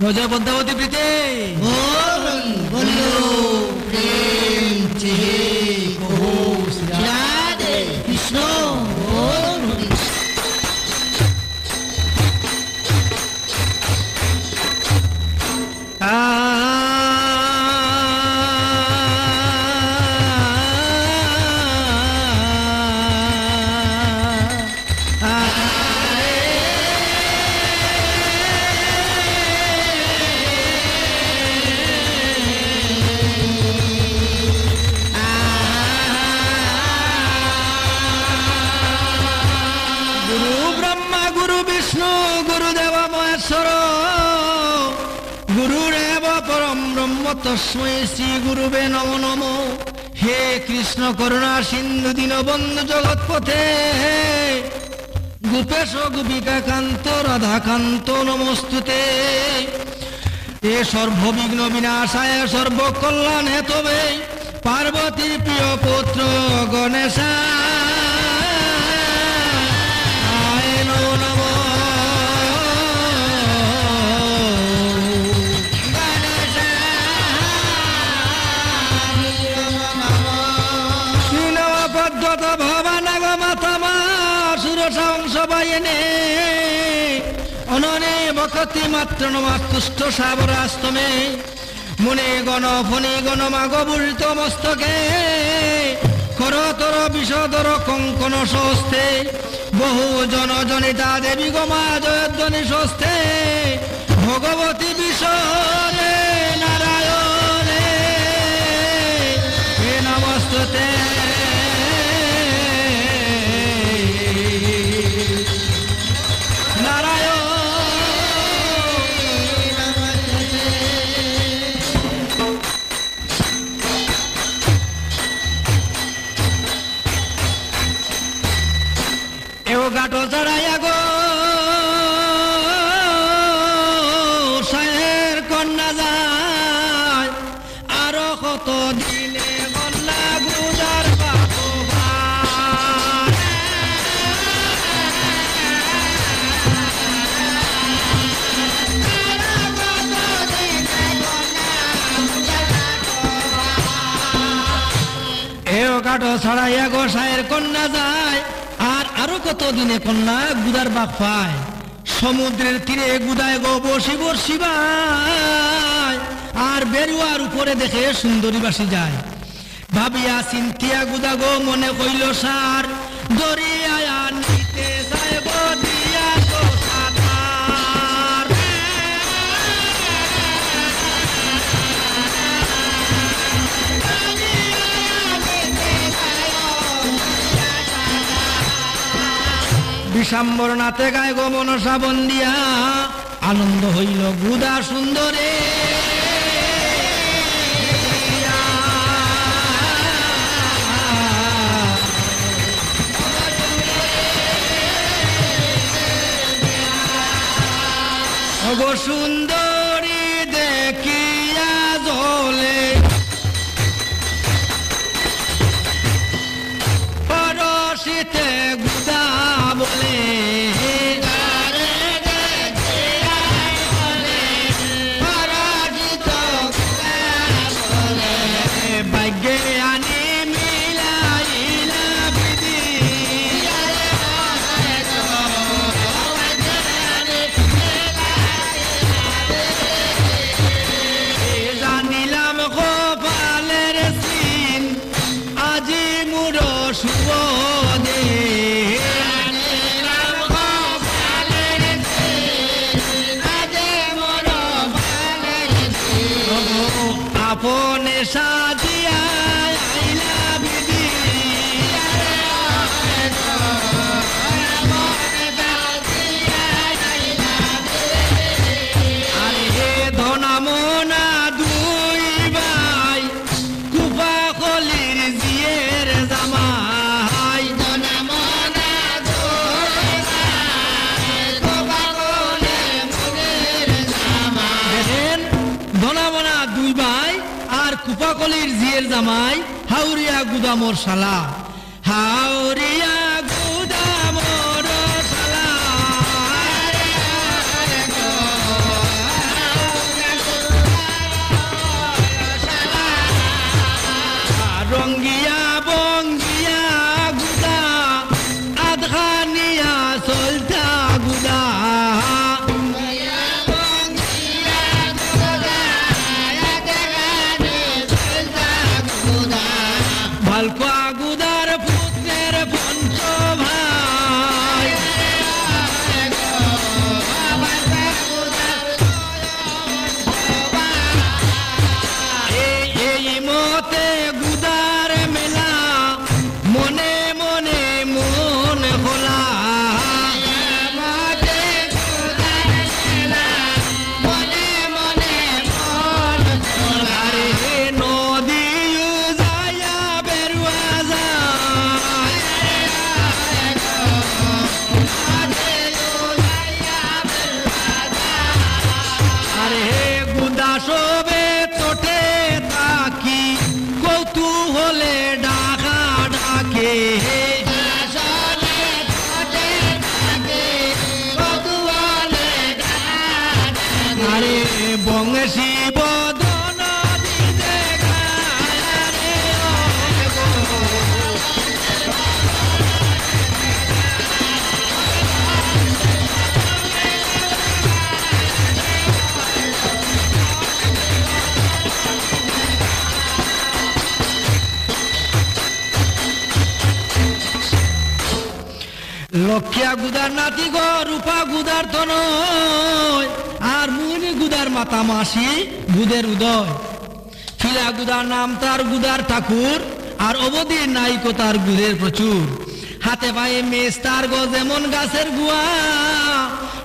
রজা পদ্মাবতী প্রীতি বলো প্রেম চেয়ে কহো রাধে কৃষ্ণ তস্मै শ্রী গুরুবে নমো নমো। হে কৃষ্ণ করুণা সিন্ধু দীনবন্ধু জগৎপথে গোপেশ গোপিকা কান্ত রাধাকান্ত নমস্তুতে। এ সর্ববিঘ্ন বিনাশায় সর্বকল্যাণ হেতবে পার্বতীর প্রিয় পুত্র গণেশা অননে ভক্তি মাত্র নমাতুষ্ট সাবরাস্তমে মুনে গণ ফণি গণ মাগ বুলিত মস্তকে করতর বিষধর কঙ্কন স্বস্তে বহু জন জনিতা দেবী গমা জয়ধ্বনি স্বস্তে ভগবতী বিশ্বরে নারায়ণে হে নমস্তুতে। গাটো চড়াইয়া গো সাহের কন্যা যায় আরো কত দিনে কন্যা গুজার বাবু এও গাটো চড়াইয়া গো সাহের কন্যা যায় আরো কত দিনে কন্যা গুদার বাঘ পায় সমুদ্রের তীরে গুদায় গো বসি বসিবায় আর বেরুয়ার উপরে দেখে সুন্দরী বাসি যায় ভাবিয়া চিন্তিয়া গুদা গো মনে কইল সার দরিয়ায় নিতে যায় গো দিয়া গো সাঁতার। বিষাম্বর নাতে গায় গো মনসা বন্দিয়া আনন্দ হইল গুদা সুন্দরে গো সুন্দরী দেখিয়া জলে পরশিতে গুদা বলে আপনে সাজিয়া আইলা বিধি আরে হে ধনা মনা দুই ভাই কুপা কলির জিয়ের জামাই ধনা মনা দুই ভাই কুপা কলির জিয়ের জামাই দেখেন ধনা মনা দুই ভাই আর কুপাকলির জিয়ের জামাই হাউরিয়া গুদামর শালা হাউরিয়া গুদামর শালা আরে বঙ্গেশি বদন দিতে গায়ারে লক্ষিয়া গুদার নাতি গো রূপা গুদার তনয় আর মুনি গুদার মাতা মাসি গুদের উদয় ফিলা গুদার নাম তার গুদার ঠাকুর আর অবধি নাইকো তার গুদের প্রচুর হাতে পায়ে মেষ তার গো যেমন গাছের গুয়া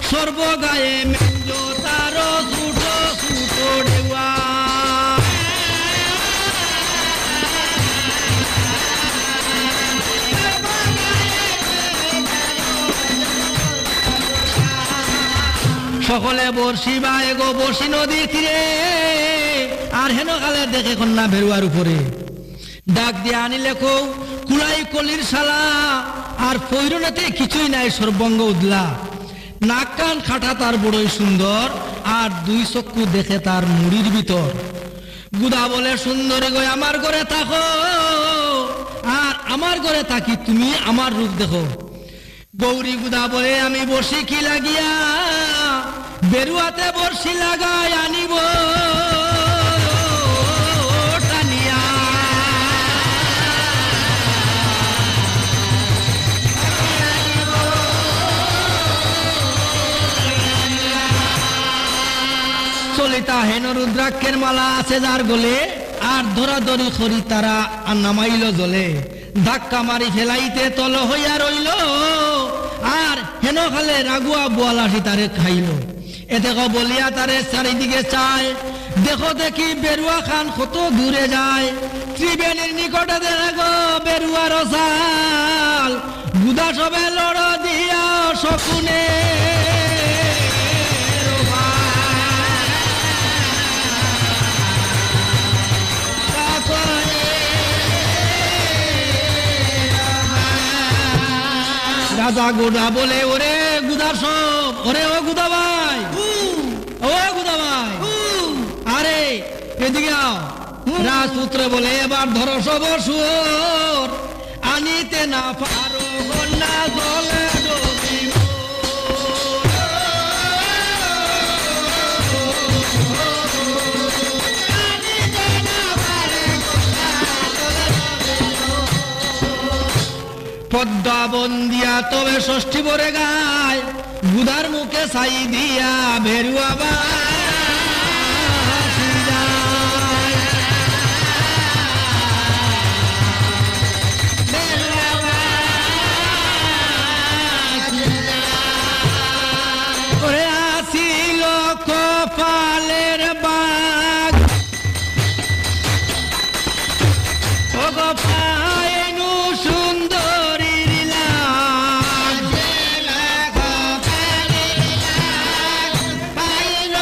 সর্ব গায়ে মেঞ্জ তার ছুটো ছুটো ডেউয়া সকলে বর্ষি বা এগো বর্ষি নদীর তীরে আর হেন কালে দেখে কন্যা ভেরুয়ার উপরে ডাক দিয়ে আনিলে কৌ কুলাই কলির শালা আর পৈরনেতে কিছুই নাই সর্বঙ্গ উদলা নাক কান খাটা তার বড়ই সুন্দর আর দুই চক্ষু দেখে তার মুড়ির ভিতর গুদা বলে সুন্দরী গো আমার ঘরে থাকো আর আমার ঘরে থাকি তুমি আমার রূপ দেখো গৌরী গুদা বলে আমি বসি কি লাগিয়া বেরুয়াতে বর্ষি লাগাই আনিব টানিয়া চলিতা হেন রুদ্রাক্ষের মালা আছে যার গলে আর ধরাধরি খরি তারা আর নামাইল জলে ধাক্কা মারি ফেলাইতে তল হইয়া রইল আর হেন খালে রাগুয়া বোয়ালাসি তারে খাইল এতে বলিয়া তারে চারিদিকে চায় দেখো দেখি বেরুয়া খান কত দূরে যায় ত্রিবেণীর নিকটে দেখে গো বেরুয়ার সাল গুদা সবে লড় দিয়া শকুনে রাজা গুদা বলে ওরে গুদা সব ওরে ও গুদা ভাই ও গুদা ভাই আরে এদিকে আও রাজপুত্র বলে এবার ধরো সব সুর আনিতে না পারো না জলে ডুবিব পদ্মা বন্দিয়া তবে ষষ্ঠী বরে গায় গুদার মুখে ছাই দিয়া ভেরুয়া আসিল কপালের বাগ ও গোপাইনু সুন্দরী লাগ পাইল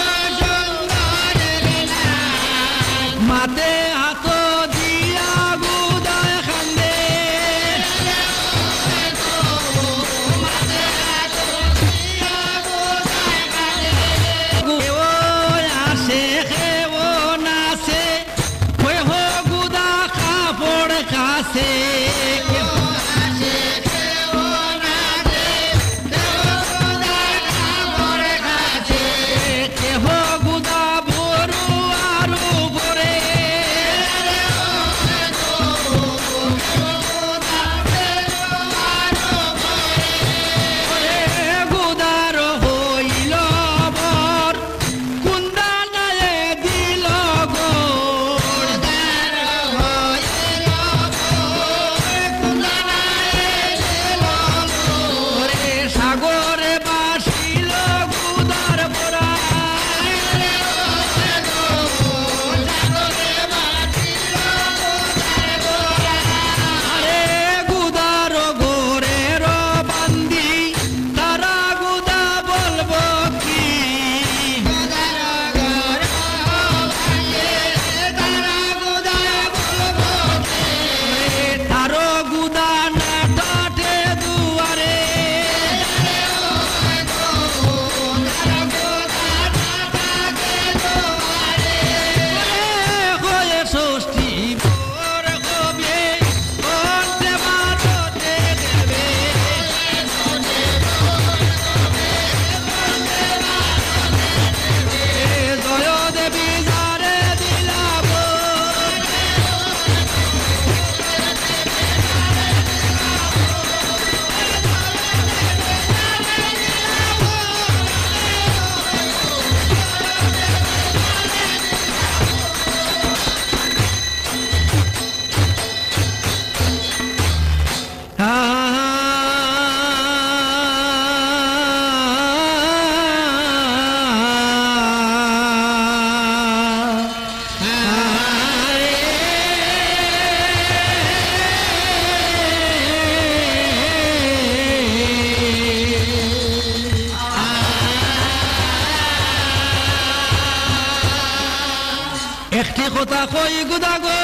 একটি কথা কই গুদা গো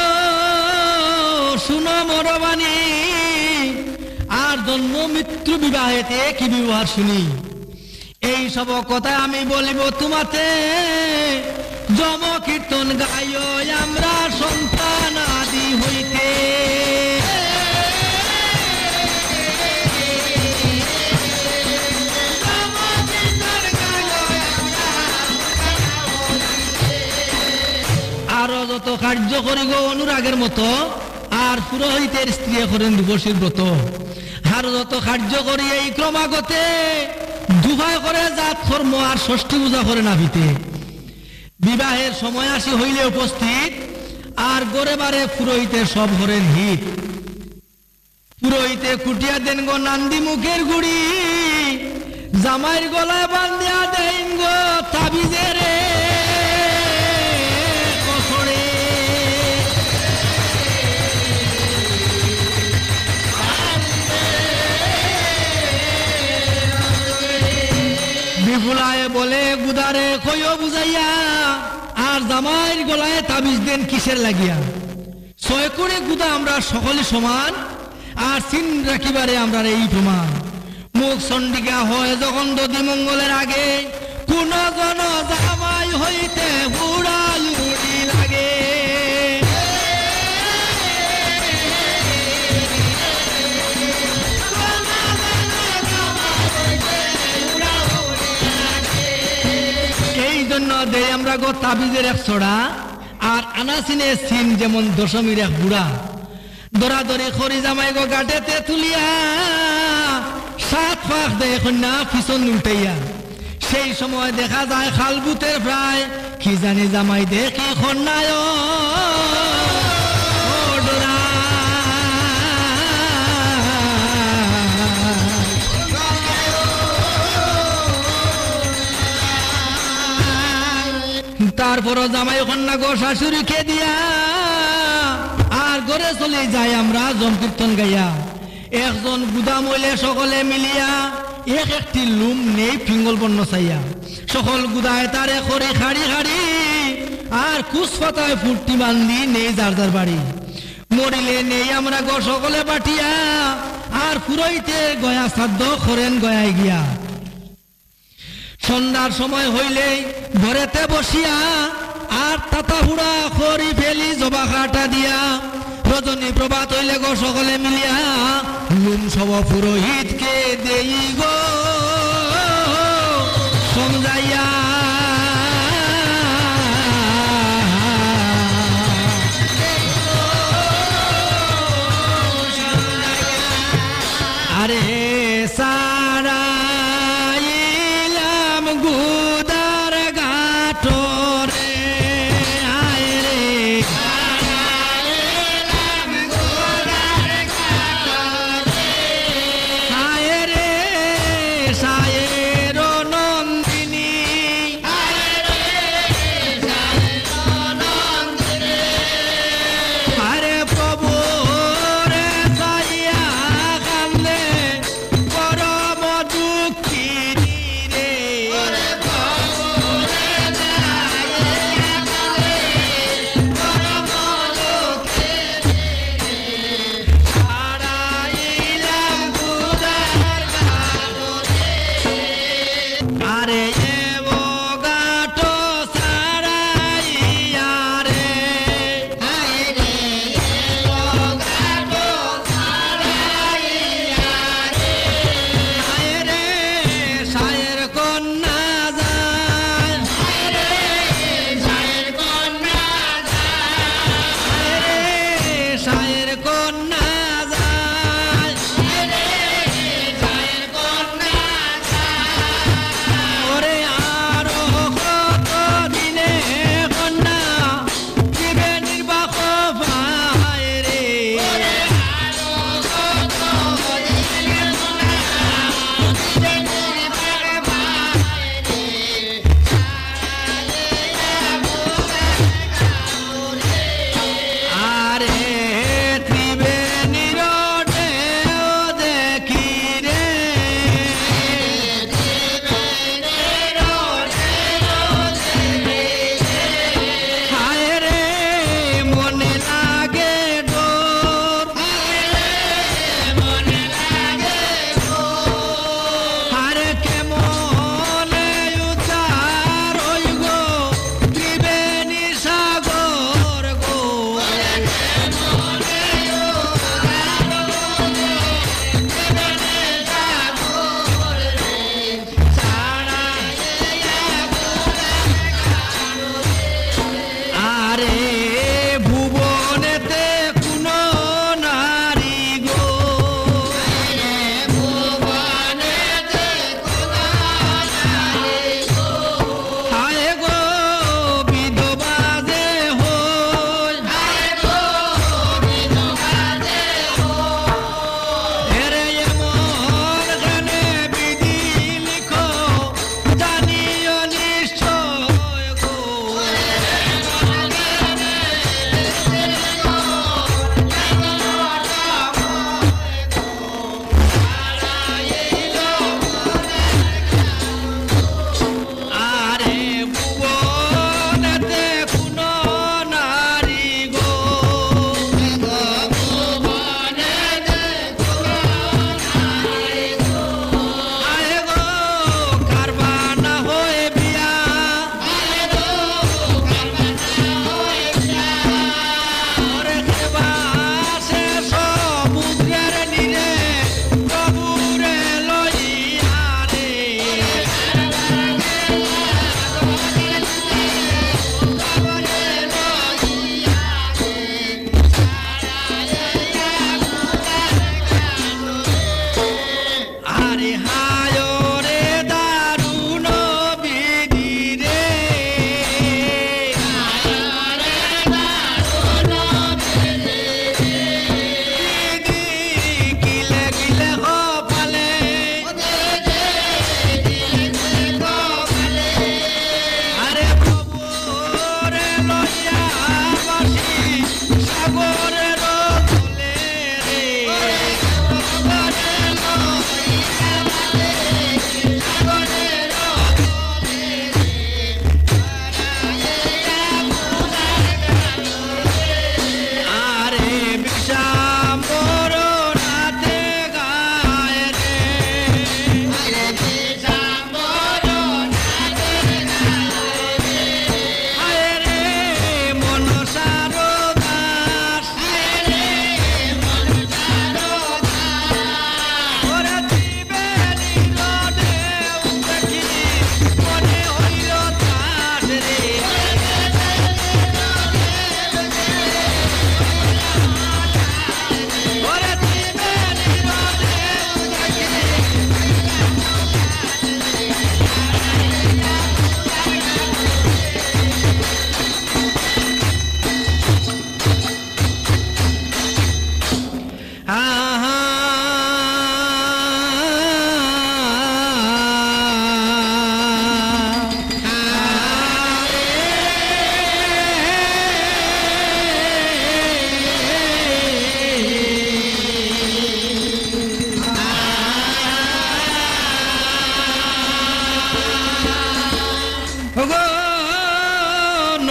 শুনো মরবানি, আর জন্ম মৃত্যু বিবাহেতে কি বিবাহ শুনি। এই সব কথা আমি বলিব তোমাতে, যম কীর্তন গায় আমরা সন্তান আদি হইতে। আরো যত কার্য করিব অনুরাগের মতো, আর পুরোহিতের স্ত্রী করেন দিবসীর ব্রত। আর যত কার্য করি এই ক্রমাগতে, দুভাই করে জাত কর্ম আর ষষ্ঠী পূজা করে নাভিতে। বিবাহের সময় আসি হইলে উপস্থিত, আর গড়ে বারে পুরোহিতের সব ঘরের হিত। পুরোহিতে কুটিয়া দেন গো নান্দি মুখের গুড়ি, জামাইয়ের গলায় বান্ধিয়া দেন গো তাবিজের কসরে। বিপুলায় বলে গুদারে কইও বুঝাইয়া, আর জামাইয়ের গলায় তাবিজ দেন কিসের লাগিয়া। ছয় করে গুদা আমরা সকলে সমান, আর চিন রাখিবারে আমরা এই প্রমাণ। মুখ চণ্ডিকা হয় যখন দধি মঙ্গলের আগে, কোন জন জামাই হইতে উড়ালুড়ি লাগে। এই জন্য দেয় আমরা গো তাবিজের এক ছড়া, আর আনাসিনের সিন যেমন দশমীর এক বুড়া। দরাদরি খড়ি জামাই গো গাটেতে তুলিয়া, সাত পাখ দেয় কন্যা পিছন উল্টাইয়া। সেই সময় দেখা যায় খালবুতের প্রায়, কি জানি জামাই দেখি কন্যায় তারপরও জামাই কন্যা গো শাশুড়িকে দিয়া, আর ঘরে চলে যাই আমরা জম কীর্তন গাইয়া। একজন গুদা মইলে সকলে মিলিয়া, এক একটি লুম নেই ফিঙ্গল বন্য চাইয়া। সকল গুদায় তারে খড়ি খাড়ি খাড়ি, আর কুচ পাতায় ফুটি বান্ধি নেই যার যার বাড়ি। মরিলে নেই আমরা গো সকলে বাটিয়া, আর পুরোহিতে গয়া শ্রাদ্ধ করেন গয়ায় গিয়া। সন্ধ্যার সময় হইলেই ঘরেতে বসিয়া, আর তাতা হুড়া খড়ি ফেলি জবা কাটা দিয়া। রজনী প্রভাত হইলে গো সকলে মিলিয়া, লুম সব পুরোহিতকে দেই গো সমঝাইয়া। আরে সারাইলাম গুদার ঘাটরে, আয় রে আয় রে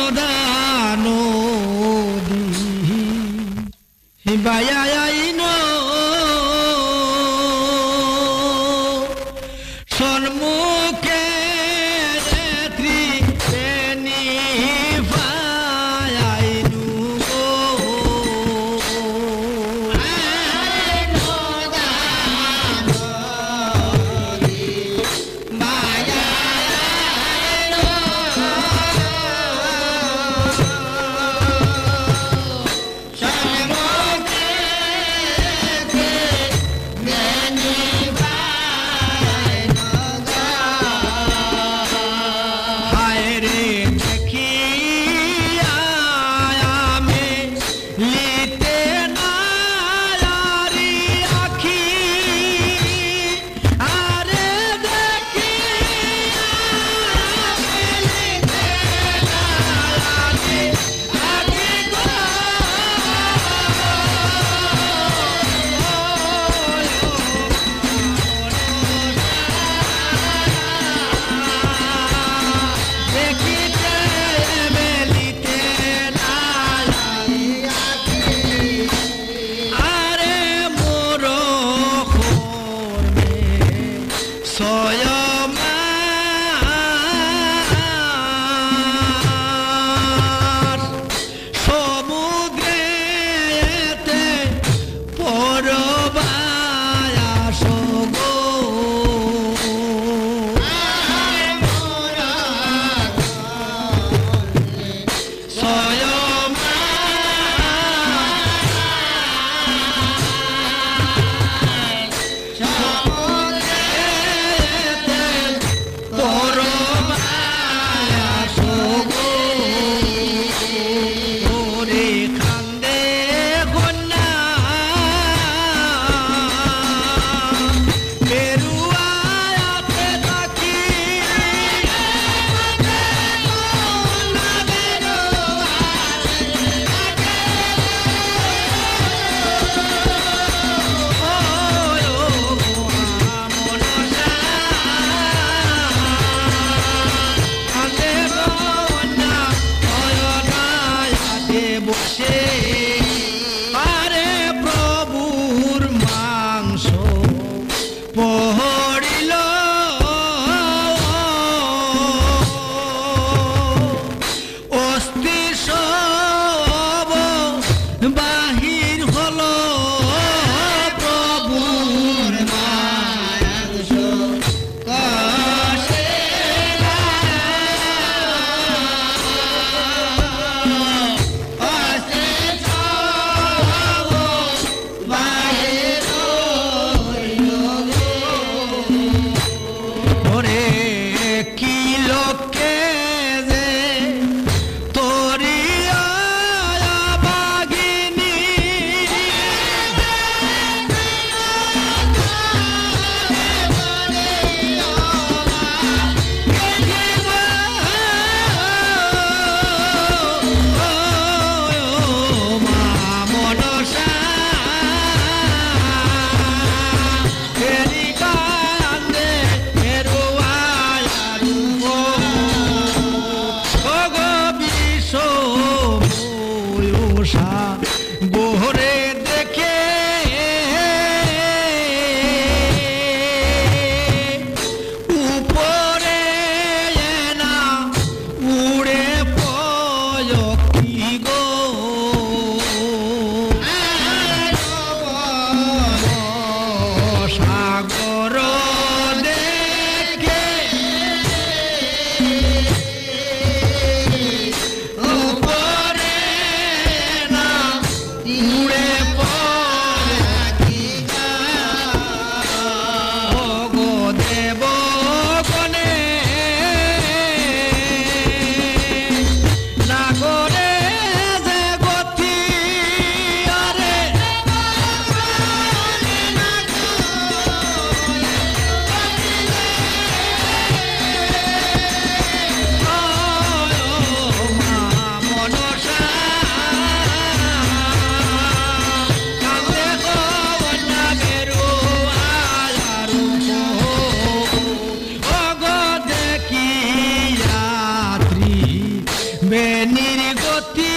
নর্মদা নদী বায়াইন সন্মুখে ত্রিবেণী পায়াইনু নির্গতি